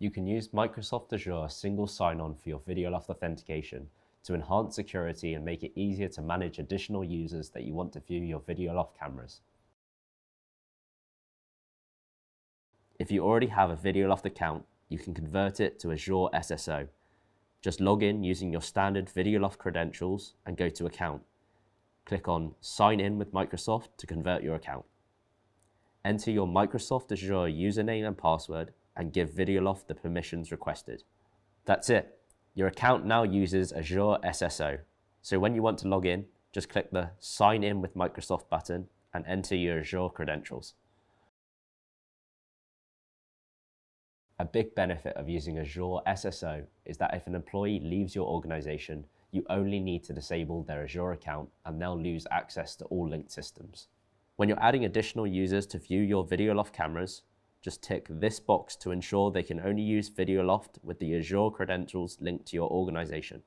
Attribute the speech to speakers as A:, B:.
A: You can use Microsoft Azure single sign-on for your Videoloft authentication to enhance security and make it easier to manage additional users that you want to view your Videoloft cameras. If you already have a Videoloft account, you can convert it to Azure SSO. Just log in using your standard Videoloft credentials and go to Account. Click on Sign in with Microsoft to convert your account. Enter your Microsoft Azure username and password and give Videoloft the permissions requested. That's it. Your account now uses Azure SSO. So when you want to log in, just click the Sign in with Microsoft button and enter your Azure credentials. A big benefit of using Azure SSO is that if an employee leaves your organization, you only need to disable their Azure account and they'll lose access to all linked systems. When you're adding additional users to view your Videoloft cameras, just tick this box to ensure they can only use Videoloft with the Azure credentials linked to your organization.